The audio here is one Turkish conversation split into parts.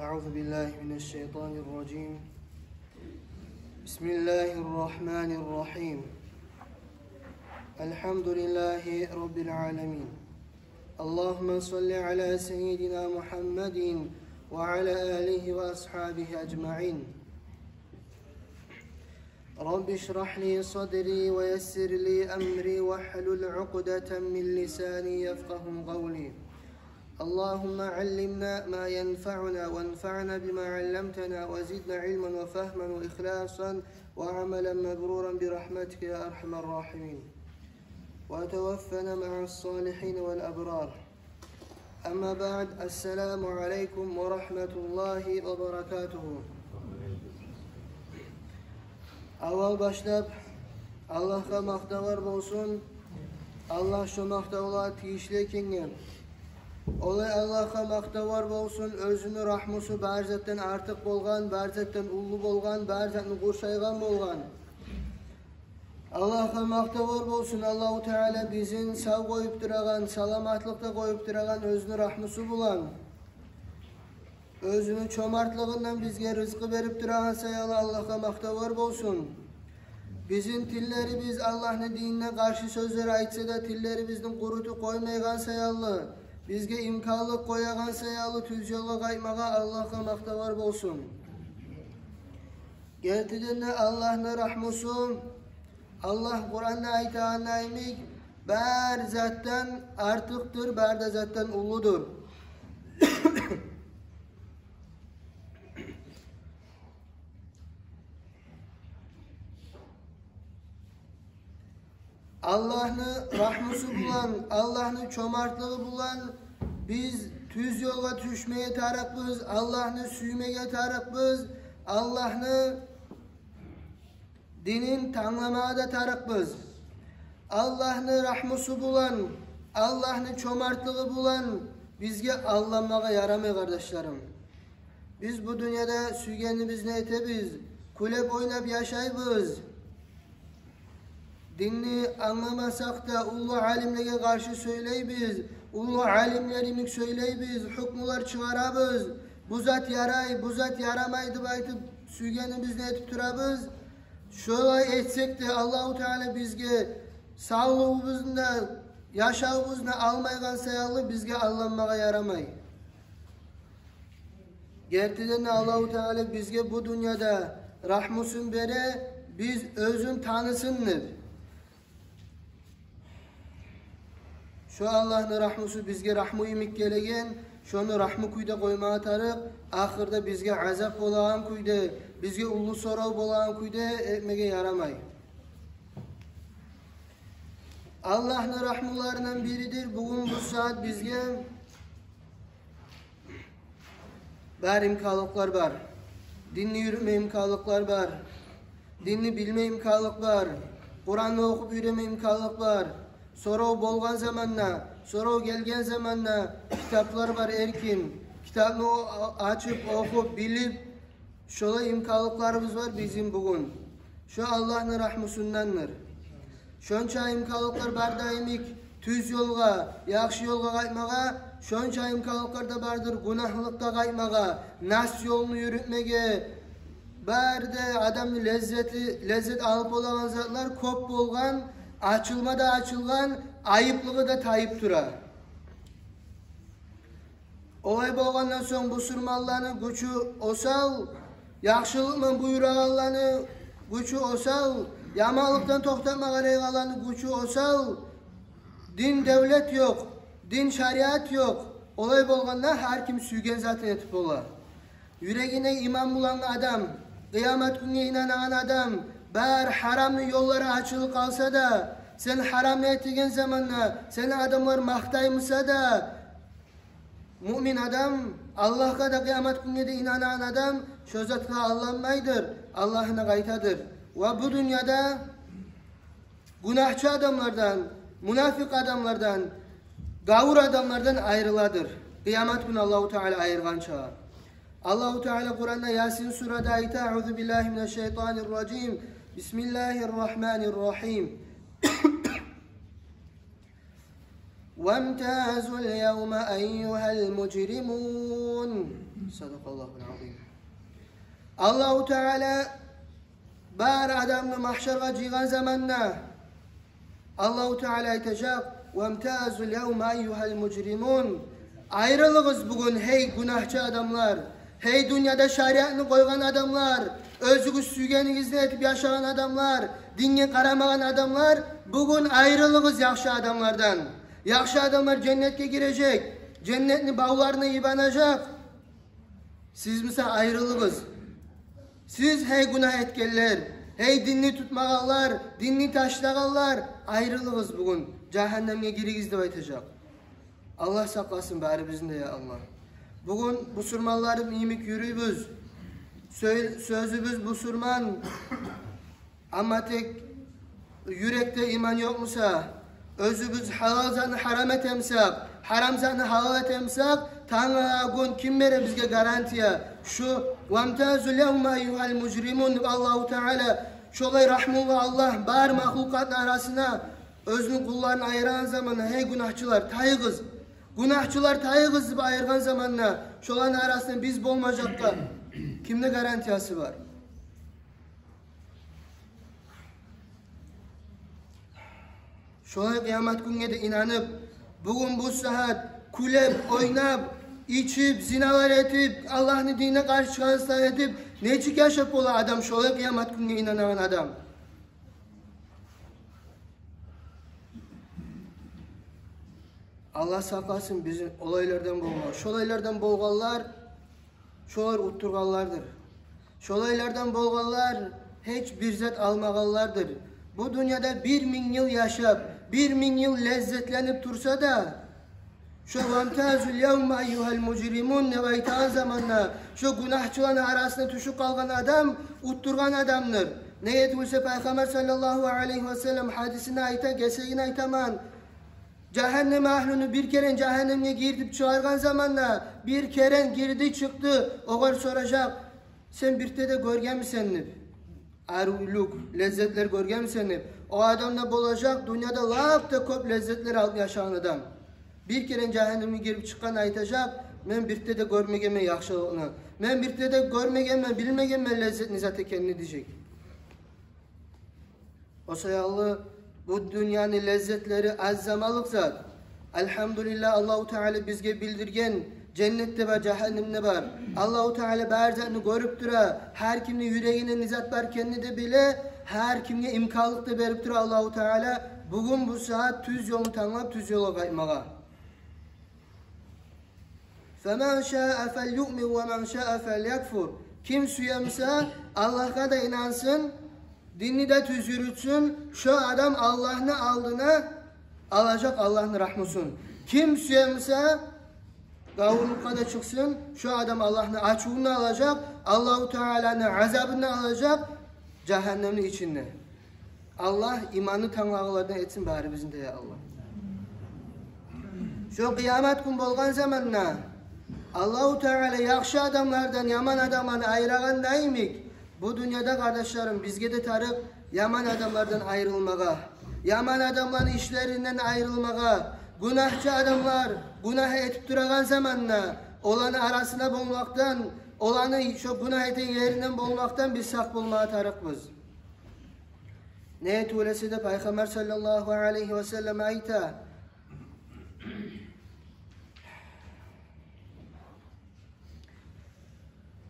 أعوذ بالله من الشيطان الرجيم. بسم الله الرحمن الرحيم. الحمد لله رب العالمين. اللهم صل على سيدنا محمد وعلى آله وأصحابه أجمعين. رب اشرح لي صدري ويسر لي أمري واحلل عقدة من لساني يفقه قولي. اللهم علمنا ما ينفعنا وانفعنا بما علمتنا وزدنا علما وفهما وإخلاصا وعملا مبرورا برحمتك يا أرحم الراحمين. وتوفنا مع الصالحين والأبرار. أما بعد، السلام عليكم ورحمة الله وبركاته. Avval başlap Allah'a maqtavar bolsun. Allah şu maqtavlar tiyişli ekengen. Olay Allah'a maqtavar bolsun, özünü rahmusu barzatten artık bolgan, barzatten ullu bolgan, barzatten qurşaygan bolgan. Allah'a maqtavar bolsun. Allahu Teala bizin sağ koyup duragan, salamatlıkta koyup duragan özünü rahmusu bulan. Özünün çomartlığından bizge rızkı verip duragan sayalı Allah'a maqtavar bolsun. Bizim tilleri biz Allah'ın dinine karşı sözleri aytsa da tilleri bizden kurutu koymaygan sayalı. Bizge imkanlık koyagan sayalı tüz yola kaymaga Allah'a maqtavar bolsun. Gertiden de Allah'ın rahmusu, Allah Kur'an'da aytağın naimik, bar zattan artıktır, bar da zattan uludur. Allah'ını rahmusu bulan, Allah'ını çomartlığı bulan, biz tüz yola düşmeye tarafız, Allah'ını süymeye tarafız, Allah'ını dinin tanımaya da tarafız. Allah'ını rahmusu bulan, Allah'ını çomartlığı bulan, bizge Allah'mağa yaramay kardeşlerim. Biz bu dünyada süygenimiz ne etebiz, kulep oynap yaşaybız. Dinni anlamasak da ulu alimlere karşı söyleybiz. Ulu alimlerimik söyleybiz. Hükmular çıkarabız. Bu zat yaray, bu zat yaramaydı baytıp süygenimizle etip durabız. Şöyle etsek de Allahu Teala bizge sağlığımızda, yaşavımızda almaygan sayalı bizge Allah'mağa yaramay. Gerçekten Allahu Teala bizge bu dünyada rahmusun bere biz özün tanısındır. Şu Allah'ın rahmusu bizge rahmu imik gelegen, şunu rahmu kuyda koymaya tarık, ahırda bizge azap olan kuyda, bizge ulu sorav olan kuyda etmege yaramay. Allah'ın rahmularından biridir. Bugün bu saat bizge bar imkanlıklar var. Dinli yürüme imkanlıklar var. Dinli bilme imkanlık var. Kur'an'ı okup yürüme imkanlık var. Soru bolgan zamanla, soru gelgen zamanla kitaplar var erkin. Kitabını açıp okup bilip şöyle imkanlıklarımız var bizim bugün. Şu Allah'ın rahmusundandır. Şonça imkanlıklar bar daimik tüz yolga, yaxşı yolga kaymaga, şonça imkanlıklar da bardır günahlıkta kaymaga, nas yolunu yürütmege, barda adamın lezzet alıp olan zatlar kop bolgan, açılmada açılgan, ayıplığı da tayıp dura. Olay bolgandan soň bu sürmallarının güçü osal, yaxşılıkla buyurağanlarının güçü osal, yamalıktan toktatmaga reygalarının güçü osal, din devlet yok, din şariat yok. Olay bolganda her kim süygen zaten etip olar. Yüreğine iman bulan adam, kıyamet gününe inanan adam, bar haramlı yollara açılıp kalsa da, sen haram ettiğin zamanla, seni adamlar maktaymışsa da, mümin adam, Allah'a da kıyamet gününe de inanan adam, şu zatla Allah'maydır, Allah'ına gaytadır. Ve bu dünyada günahçı adamlardan, münafık adamlardan, gavur adamlardan ayrıladır. Kıyamet günü Allahu Teala ayırgan çağı. Allahu Teala Kur'an'da Yasin surada ayet "Euzu billahi mineşşeytanirracim. Bismillahirrahmanirrahim." وَامْتَازُوا الْيَوْمَ أَيُّهَا الْمُجْرِمُونَ Sadakallahul azim. Allahu Teala bar adamını mahşerga ciğan zamanna Allahu Teala aytacak وَمْتَازُ الْيَوْمَ اَيُّهَا الْمُجْرِمُونَ Ayrılığız bugün hey günahçı adamlar, hey dünyada şariatını koygan adamlar, özgü süygeninizi etip yaşayan adamlar, dinge karamayan adamlar, bugün ayrılığız yakşı adamlardan. Yakşı adamlar cennete girecek, cennetin bağlarını ibanacak. Siz misal ayrılığız. Siz hey günah etkenler, hey dinni tutmağalar, dinni taşlağalar, ayrılığız bugün. Cehennem'e girigiz de aytacak. Allah saklasın bari bizim de ya Allah. Bugün busurmanlarım iyimik yürüyübüz. Sözübüz busurman. Ama tek yürekte iman yok musa? Özübüz halal zanı haram etemsak, haram zanı halal etemsak, Tanrı gün kim vere bizge garantiya? Şu وَمْتَازُ الْيَوْمَ اَيُّهَا الْمُجْرِمُونَ Allahu Teala şolay rahmullah Allah bar mahlukat arasına özünün kullarını ayıran zamanla hey günahçılar tayıgız. Günahçılar tayıgız gibi ayırgan zamanla şoların arasında biz bolmacakta kimde garantiyası var? Şolay kıyamet gününe de inanıp bugün bu saat kulep, oynap, içip, zinalar etip, Allah'ın dinine karşı çıkanlar edip necik yaşap ola adam şolay kıyamet gününe inanan adam. Allah saklasın bizim olaylardan boğma. Şolaylardan boğanlar, şolar utturganlardır. Şolaylardan boğanlar hiç bir zat almağanlardır. Bu dünyada 1000 yıl yaşap, 1000 yıl lezzetlenip tursa da şu vamtazul yevme eyyuhel mucrimun ne vaytan zamanla şu günahçıların arasında tuşuk kalgan adam utturgan adamdır. Ne yetmişse Peygamber sallallahu aleyhi ve sellem hadisine ayta, geseğine aytaman. Cehennem ahlını bir kere cehenneme girdip çıkargan zamanla bir kere girdi çıktı. Oğar soracak. Sen bir de görgen mi senip? Aruluk, lezzetler görgen mi senip? O adamda bolacak dünyada laf da köp lezzetler alıp yaşayan adam. Bir kere cehenneme girip çıkan aytacak. Men bir de görmegeme yakşılığını. Men bir de görmegeme, bilmegeme lezzetini zaten kendini diyecek. O sayallı bu dünyanın lezzetleri azzamalık zat. Elhamdülillah Allahu Teala bizge bildirgen cennette ve cehennemde var. Allahu Teala berzatını görüp dura. Her kimde yüreğine nizat var kendine de bile her kimde imkanlık da verip dura Allahu Teala. Bugün bu saat tüz yolunu tanıyıp tüz yola kaymağa. فَمَنْ شَاءَ فَلْيُؤْمِنْ وَمَنْ شَاءَ فَلْيَكْفُرْ Kim suyamsa Allah'a da inansın. Dinini de tüz yürütsün. Şu adam Allah'ını aldığına alacak Allah'ın rahmusun. Kim suyamsa gavurluk'a da çıksın. Şu adam Allah'ını açığını alacak. Allahu Teala'nın azabını alacak. Cehennemin içinde. Allah imanı tanrılardan etsin bari bizim de ya Allah. Şu kıyamet gün bolgan zamanla Allahu Teala yakşı adamlardan yaman adamlarını ayıragan neyimik? Bu dünyada kardeşlerim bizge de tarık yaman adamlardan ayrılmağa, yaman adamların işlerinden ayrılmağa, günahçı adamlar günah etip duragan zamanla olanı arasına bulmaktan, olanı şu günah eten yerinden bulmaktan biz sak bulmaya tarıkız. Ne tuğlesi de Peygamber sallallahu aleyhi ve sellem ayta.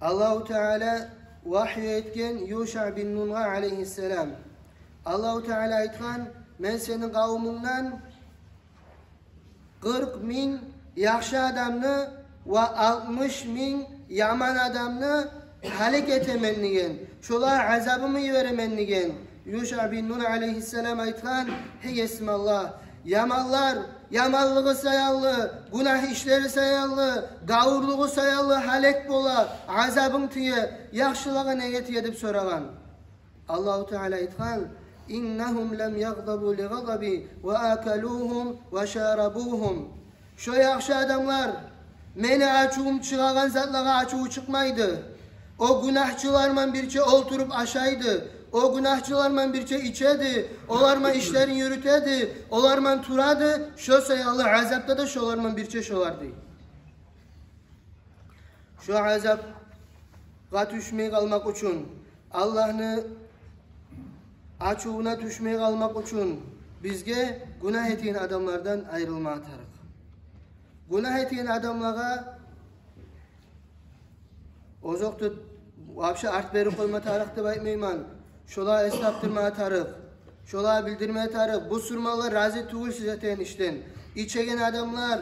Allahu Teala vahiy etken Yuşa bin Nun'a aleyhisselam. Allahu Teala aytgan, men senin kavmundan 40.000 yaxşı adamını ve 60.000 yaman adamını halik etemenligen. Şolar azabımı veremenligen. Yuşa bin Nun aleyhisselam aytgan, hey esmallah, yamallar, yamallığı sayallı, günah işleri sayallı, gavurluğu sayallı, halek bola, azabın tiye, yaxşılığı neye tiye dep soragan. Allahu Teala aytgan, İnnehum lem yagdabu li gadabi ve akaluhum ve şarabuhum. Şu yaxşı adamlar, meni açığım çıkagan zatlağa açığı çıkmaydı. O günahçılarla birçe oturup aşaydı. O günahçılarla birçe içedi. Olarma işlerini yürütedi. Olarma turadı. Şu sayılı azapta da şolarla birçe şolardı. şu azapga düşmey kalmak üçün, Allah'ını açuğuna düşmey kalmak üçün bizge günah eten adamlardan ayrılma atarıq. Günah eten adamlara ozoktu vapşı art beri koyma tarıq deb aytmayman. Şola esnaptırma atarıq. Şola bildirme atarıq. Bu surmalar razı tugul siz eten işten. İçegen adamlar,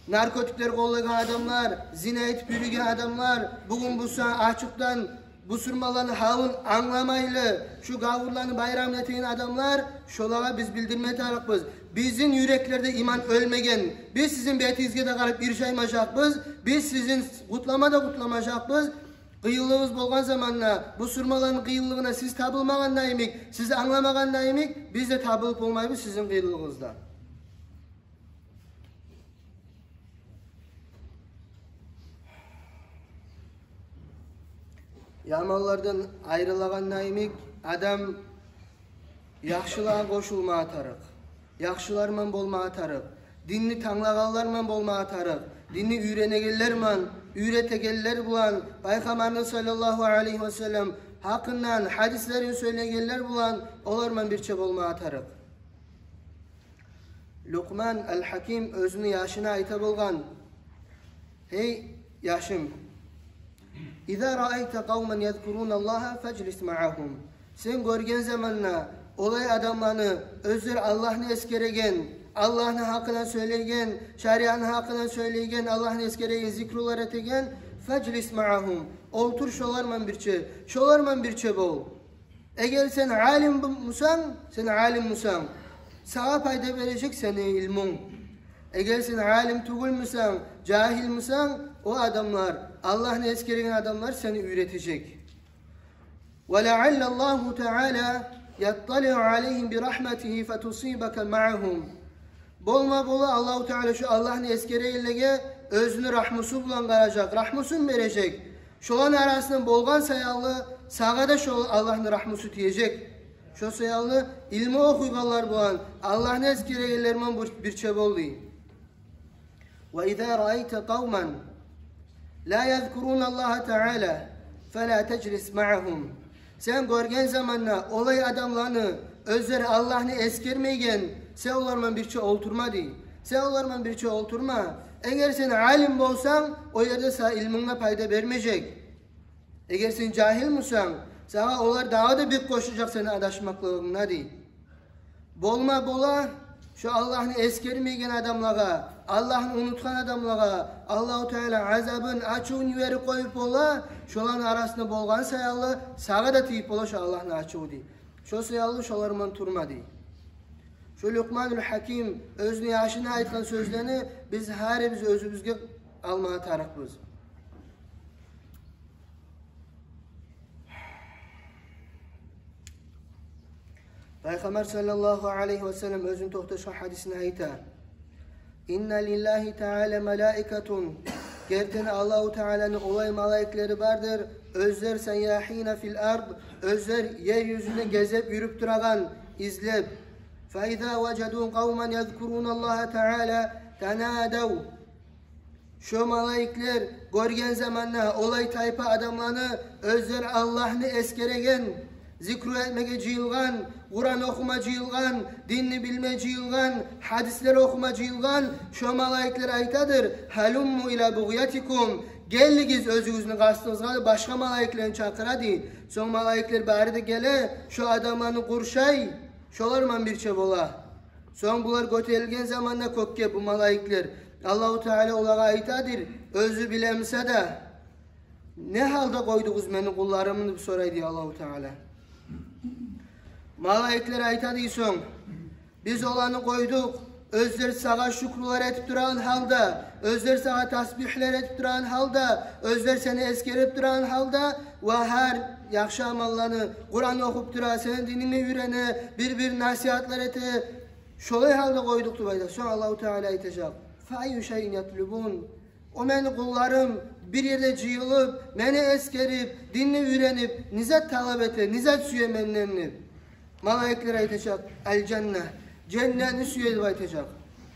narkotikler kollagan adamlar, zina etip yürügen adamlar, bugün bu saat açıktan bu surmaların halın anlamaylı, şu gavurlarını bayram eten adamlar, şolağa biz bildirme tarıqbız. Bizim yüreklerde iman ölmegen, biz sizin betinizge de qarab bir şeymaşaqbız, biz sizin kutlamada kutlamışaqbız. Kıyıllığınız bolgan zamanla, bu surmaların kıyıllığına siz tabılmağanda emik, siz anlamağanda emik, biz de tabılıp olmayız sizin kıyıllığınızda. Yamanlardan ayrılağanda emik, adam yaxşılığa koşulma atarıq, yaxşılarman bolma atarıq, dinni tanlağanlarman bolma atarıq, dinni ürenegellerman, üretegeller bulan, Peygamberimiz sallallahu aleyhi ve sellem hakkından hadislerin söyleyenler bulan, olarman bir çep olma atarıq. Luqman el-Hakim özünü yaşına ayta bolgan, hey yaşım, İza ra'ayta qavman yezkurunallaha feclis ma'ahum. Sen görgen zamanla olay adamlarını özür Allah'ını eskeregen, Allah'ın hakkına söylegen, şeriatın hakkına söylegen, Allah'ın eskeregen zikrular etegen, feclis ma'ahum. Oltur şolarman birçe bol. Eğer sen alim musan, sen alim musan. Sağa payda verecek seni ilmun. Eğer sen alim tugul musan, cahil musan, o adamlar, Allah'ın eskeregen adamlar seni üretecek. وَلَعَلَّ اللّٰهُ تَعَالَى يَطَّلِعُ عَلَيْهِمْ بِرَحْمَتِهِ فَتُصِيبَكَ مَعَهُمْ. Bolma bola Allahu Teala şu Allah'ın eskereğiyle özünü rahmusu bulan qaracak, rahmusun verecek. Şolan arasından bolgan sayalı sağa da şu Allah'ın rahmusu diyecek. Şu sayalı ilmi okuyganlar bulan Allah'ın eskereğilerman bir çebe oldu. وَاِذَا رَأَيْتَ قَوْمًا لَا يَذْكُرُونَ اللّٰهَ تَعَالَى فَلَا تَجْلِسْ مَعَهُمْ. Sen görgen zamanla olay adamlarını özleri Allah'ını eskermeygen sen onlarla birçe olturma değil. Sen onlarla birçe olturma. Eğer sen alim bolsan o yerde sana ilminle payda vermeyecek. Eğer sen cahil musan sana onlar daha da bir koşacak seni adaşmaklığına değil. Bolma bola şu Allah'ını eskermeygen adamlara, Allah'ını unutkan adamlara, Allah-u Teala azabın açığını veri koyup ola, şoların arasında bolgan sayalı, sağa da tiyip ola şu Allah'ını açığı değil. Şu sayalı şolarman turma değil. Şu Luqmanul Hakim özünü yaşına aytkan sözlerini biz biz özümüzge almaya tarıqbız. Peygamber sallallahu aleyhi ve sellem özün toxtaşan hadisine ayta. İnna lillahi teala melaikatun. Gerçekten Allahu Teala'nın olay malaikleri vardır. Özler seyyahine fil ard. Özler yeryüzünde gezip yürüp duragan, izlep. فَاِذَا وَجَدُوا قَوْمًا يَذْكُرُونَ اللّٰهَ تَعَالَى تَنَادَوْا. Şu malaikler görgen zamanla olay tayfa adamlarını özler Allah'ını eskeregen, zikru etmege cıyılgan, Kur'an okuma cıyılgan, dinni bilme cıyılgan, hadisleri okuma cıyılgan, şu malaikler aytadır. Halummu ila buğyatikum. Gelligiz özünüzün kastınızga başka malaiklerin çakıra değil. Son malaikler bari de gele, şu adamlarını kurşay, şolarman birçe bola. Son bular götürülgen zamanla kokke bu malaikler. Allahu Teala olağa aytadır. Özü bilemse de ne halda koydunuz beni kullarımını soraydı Allahu Teala. Malaikler aytadı son. Biz olanı koyduk. Özler sağa şükürler etip duran halda, özler sağa tasbihler etip duran halda, özler seni eskerip duran halda ve her yaxşı amallarını Kur'an okup dura, senin dinini yürene, bir nasihatler ete, şolay halda koyduk dubayda. Sonra Allahu Teala aytacak. فَاَيُّ şeyin yatlubun. O meni kullarım bir yerde cıyılıp, beni eskerip, dinini ürenip, nizat talep ete, nizat süye menlenip. Malaikler aytacak. El cennet. Cennetini süyedip aytacak.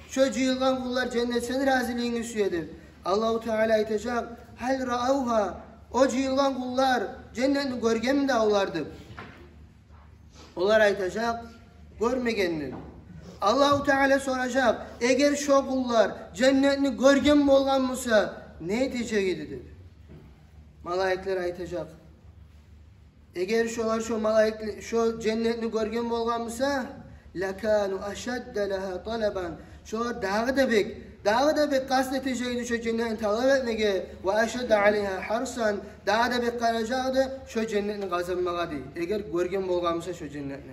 Şu cıyılgan kullar cennet senin raziliğini süyedip. Allahu Teala aytacak. hal ra'avha, o cıyılgan kullar cennetini görgen mi de olardı? Onlar aytacak, görmegenini. Allahu Teala soracak, eğer şu kullar cennetini görgen mi olgan mısa, ne diyeceğidir? Malaikler aytacak, eğer şu cennetini görgen mi olgan mısa, lekanu aşadde leha taleban, şu dağı da bek kasteteceğiydi şu cennetin talep etmege ve aşadde aleyha harsan, dağı da bek karacaktı şu cennetin kazanmağa değil. Eğer görgen mi olgan mısa şu cennetini.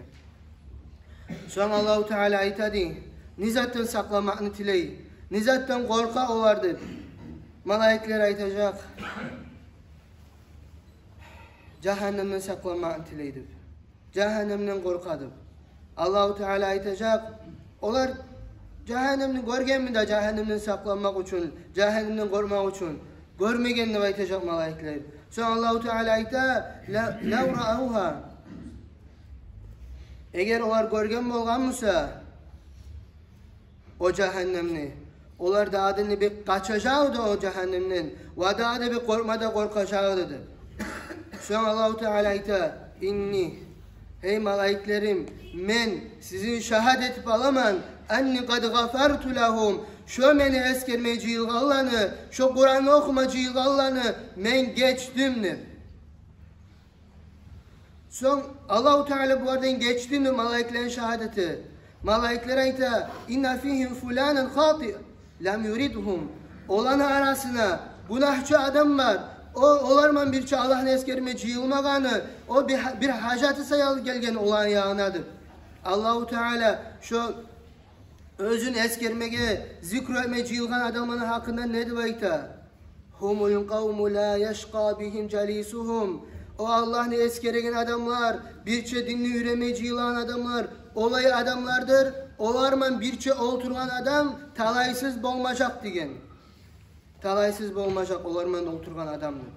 Sonra Allahu Teala aytadı, nizatten saklamakını tileyi, nizatten korka olardı. Malaikler aytacak, cehennemden saklamakını tileydi. Cehennemden korkadı. Allahu Teala aytacak, onlar cehennemni görgen mi de cehennemden saklanmak için, cehennemden korkmak için, görmegenini aytacak malaikler. Sonra Allahu Teala ayta, lev ra'avha, eğer onlar görgen bolgan mısa o cehennemni, onlar da adını bir kaçacaktı o cehennemden ve da bir korkmada korkacaktı. Sonra Allahu Teala ayta, inni, hey malaiklerim, men sizin şehadet alamam, enni kad gafartu lahum, şu meni eskermeci yılgallanı, şu Kur'an'ı okumacı yılgallanı men geçtimdir. Son Allahu Teala bu aradan geçtiğinde malaiklerin şehadeti. Malaikler ayta inna fihim fulanen hati lam yuridhum. Olan arasına günahçı adam var. O olarman bir Allah'ın eskermeci yılmaganı, o bir hacatı sayalı gelgen olan yağınadır. Allahu Teala şu özün eskermege zikretmeci yılgan adamın hakkında ne diyor? Humul kavmu la yashqa bihim jalisuhum. O Allah'ını eskeregen adamlar, birçe dinli üremeci yılan adamlar, olayı adamlardır. Olarman birçe oturgan adam talaysız bolmacak degen. Talaysız bolmacak olarman oturgan adamdır.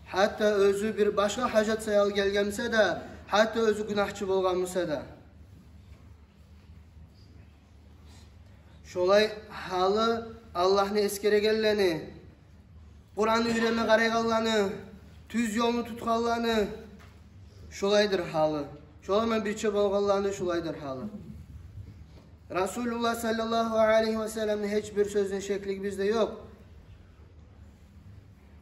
Hatta özü bir başka hacet sayal gelgemse de, hatta özü günahçı bolganmısa da. Şolay halı Allah'ını eskeregenleni, Kur'an'ı üreme garaygallanı, tüz yolunu tutkallanı, şolaydır halı. Şolayman birçe bolganlanı şolaydır halı. Resulullah sallallahu aleyhi ve sellem'in hiçbir sözün şekli bizde yok.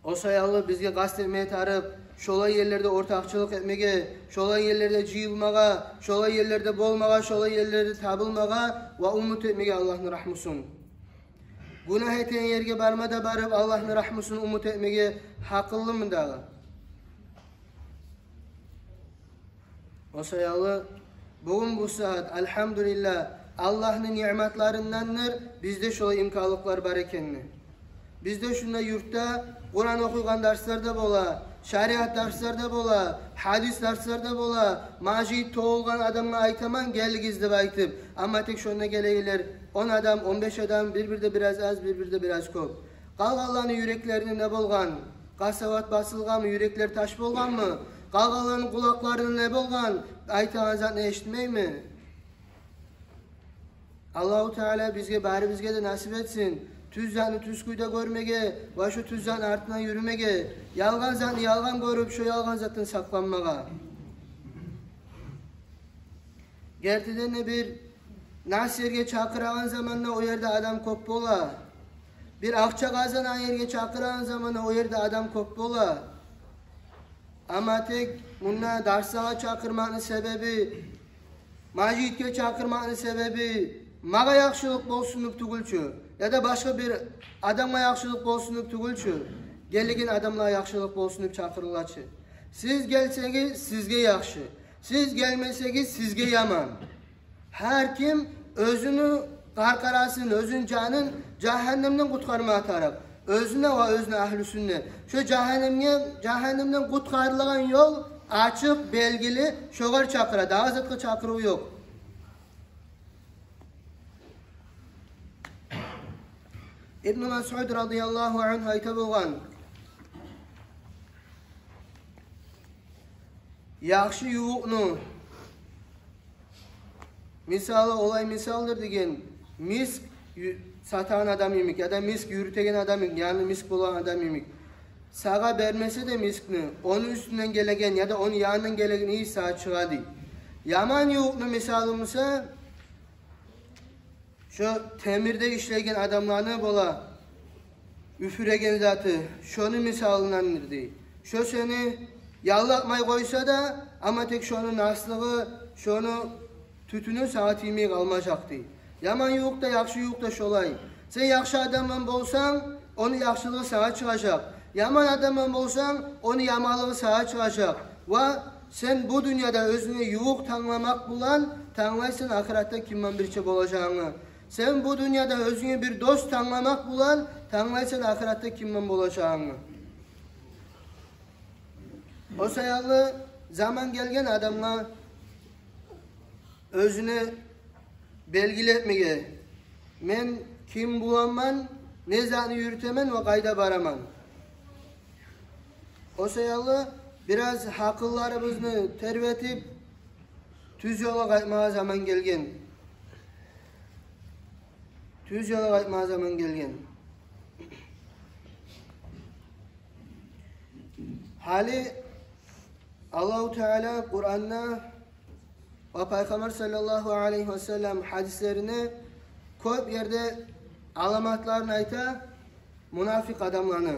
O sayalı bizge gazetmeye tarıp, şolay yerlerde ortakçılık etmege, şolay yerlerde cıyılmaga, şolay yerlerde bolmaga, şolay yerlerde tabılmaga ve umut etmege Allah'ın rahmusun. Günah eten yerge barmada barıp Allah'ın rahmusun umut etmege hakıllı mı dağı? O sayalı bugün bu saat elhamdülillah Allah'ın nimetlarındandır, bizde şolay imkanlıklar var ekenini. Bizde şunda yurtta Kur'an okuygan derslerde bola, şeriat derslerde bola, hadis derslerde bola, macit toğulgan adamına aytaman gelgizdi aytıp. Ama tek şuna geleyiler 10 adam, 15 adam, bir biraz az, bir biraz köp. Kalgalanı yüreklerinin ne bolgan? Kasavat basılgan mı, yürekler taş bolgan mı? Kalgalanın kulaklarının ne bolgan? Aytağın zat ne eşitmey mi? Allahu Teala bizge de nasip etsin. Tüzzanı tüsküyde görmege ve şu tüzzanın ardına yürümege, yalgan zatını yalgan görüp şu yalgan zatını saklanmaga. Gertide ne bir nasirge çakıran zamanla o yerde adam kop bola. Bir akça kazanan yerge çakıran zamanla o yerde adam kop bola. Ama tek bununla darsağa çakırmanın sebebi, macitke çakırmanın sebebi, maga yakşılık bolsunup tugulçu ya da başka bir adama yakşılık bolsunup tugulçu, geligin adamla yakşılık bolsunup çakırılaçı. Siz gelseniz sizge yakşı, siz gelmeseniz sizge yaman. Her kim özünü karkarasını, özün canın cehennemden kutkarmaya taraf. Özüne ve özüne ahlüsünne. Şu cehennemden kutkarılan yol açık, belgili, şogar çakıra, daha zıtkı çakırı yok. İbn-i Mes'ud radıyallahu anh ayta bolgan. Yaxşı yuvuqnu misalı olay misaldır degen misk satan adam yemik ya da misk yürütegen adam yemik yani misk bolan adam yemik. sağa vermese de miskni, onun üstünden gelegen ya da onun yanından gelegen iyi sağa çıkadı. Yaman yoğuklu misalımızsa şu temirde işlegen adamlarını bola üfüregen zatı şunu misalındandır. Şu seni yallatmay koysa da ama tek şunun aslığı şunu tütünü saat yemeği kalmayacaktı. Yaman yoğuk da yakşı yoğuk da şolay. Sen yakşı adamın bolsan onu yakşılığı sağa çıkacak. Yaman adamın bolsan onu yamalığı sağa çıkacak. Ve sen bu dünyada özünü yoğuk tanımamak bulan tanılaysın ahirette kimden birçe olacağını. Sen bu dünyada özünü bir dost tanımamak bulan tanılaysın ahirette kimden olacağını. O sayalı zaman gelgen adamla özünü belgiletmeye men kim bulanman ne zanı yürütemen ve kayda baraman. O sayalı biraz hakıllarımızı tervetip tüz yola kaytmaya zaman gelgen. Tüz yola kaytmaya zaman gelgen. Hali Allah-u Teala Kur'an'da ve Peygamber sallallahu aleyhi ve sellem hadislerini koyup yerde alamatlarını ayta münafık adamlarını.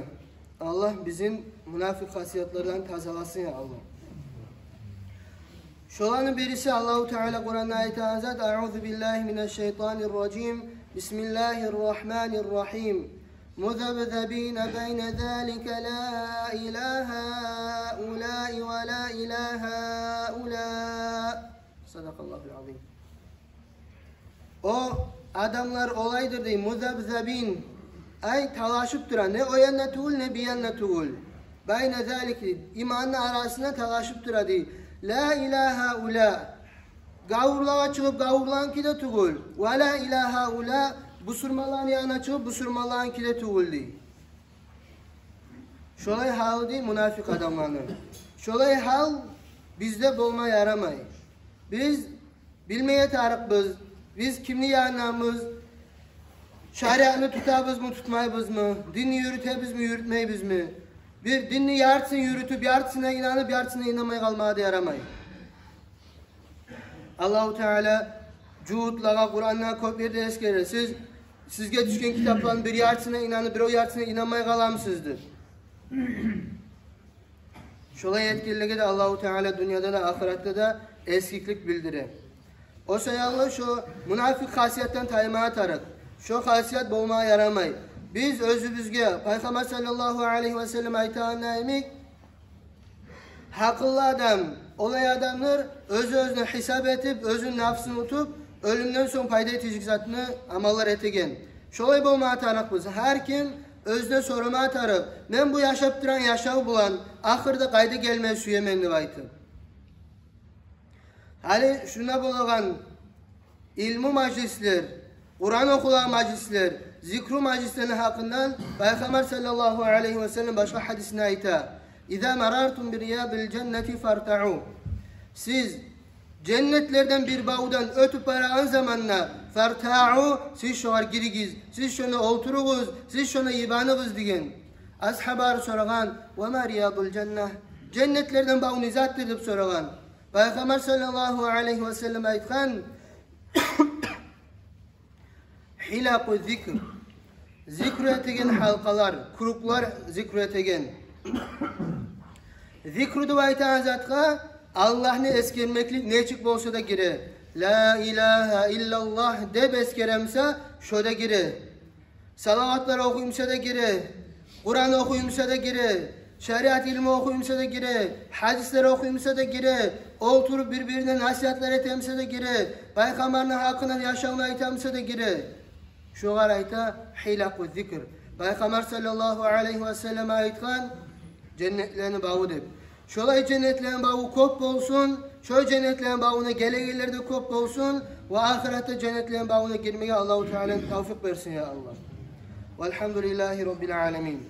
Allah bizim münafık hasiyetlerden tazalasın ya Allah. Şolanın birisi Allah-u Teala Kur'an'da ayta azad. A'udhu billahi mineşşeytanirracim. Bismillahirrahmanirrahim. مذبذبين بين ذلك لا إله هؤلاء ولا إله هؤلاء. Sadakallahul azim. O adamlar olaydır değil. Muzabzabin. Ay talaşıp duran. Ne o yanına tuğul ne bir yanına tuğul. Bayne zalik. İmanın arasına talaşıp duran değil. La ilahe ula. Gavurluğa çıkıp gavurluğun ki de tuğul. Ve la ilahe ula. Busurmaların yanına çıkıp busurmaların ki de tuğul değil. Şolay hal değil münafık adamlarını. Şolay hal bizde bulma yaramay. Biz bilmeye tarıkbız. Biz kimli yanamız. Şariatını tutabız mı tutmayız mı? Dinini yürütebiz mi yürütmeyiz mi? Bir dinini yartsın yürütüp yartsına inanıp yartsına inanmaya kalmaya da yaramay. Allah-u Teala cuhutlara Kur'an'la kopyada eskerir. Sizge düşken kitapların bir yartsına inanıp bir o yartsına inanmaya kalamsızdır. Şolay etkiliğe de Allah-u Teala dünyada da ahirette de eskiklik bildirir. O sayallı şu münafık hasiyetten taymaya tarık. Şu hasiyet bulmaya yaramay. Biz özümüzge Peygamber sallallahu aleyhi ve sellem ayetine emik hakıllı adam, olay adamlar özünü hesap edip, özün nafsını tutup ölümden son payda etecek zatını amallar etegen. Şolay bulmaya tarık biz. Her kim özüne soruma tarık. Men bu yaşap duran yaşağı bulan ahırda kayda gelmez süyemenli baytı. Hali şuna bulagan ilmi majlisler, Kur'an okula majlisler, zikru majlislerinin hakkından Peygamber sallallahu aleyhi ve sellem başka hadisine ayta. İza marartum bir riyadil cenneti farta'u. Siz cennetlerden bir bağdan ötüp arağın zamanla farta'u siz şoğar girigiz, siz şuna oturuguz, siz şuna yibanıgız digen. Ashabar soragan ve ma riyadul cenneh. Cennetlerden bağını zat edip soragan. Peygamber sallallahu aleyhi ve sellem aytkan hilaku zikr. Zikr etegen halkalar, kuruklar zikr etegen. Zikrudu aytan zatka Allah'ını eskermeklik neçik bolsa da gire. La ilahe illallah deb eskeremse şoda gire. Salavatlar okuyumsa da gire. Kur'an okuyumsa da gire. Şeriat ilmi okuyumsa da gire. Hadisleri okuyumsa da gire. Oturup birbirine nasihatler etemse de gire. Peygamberin hakkında yaşamına itemse de gire. Şu garayta hilaku zikr. Peygamber sallallahu aleyhi ve sellem ayetkan cennetlerini bağı deb. Şolay cennetlerin bağı kop olsun. Şöyle cennetlerin bağına gelenlerde kop olsun. Ve ahirette cennetlerin bağına girmeye Allah-u Teala tevfik versin ya Allah. Velhamdülillahi Rabbil alemin.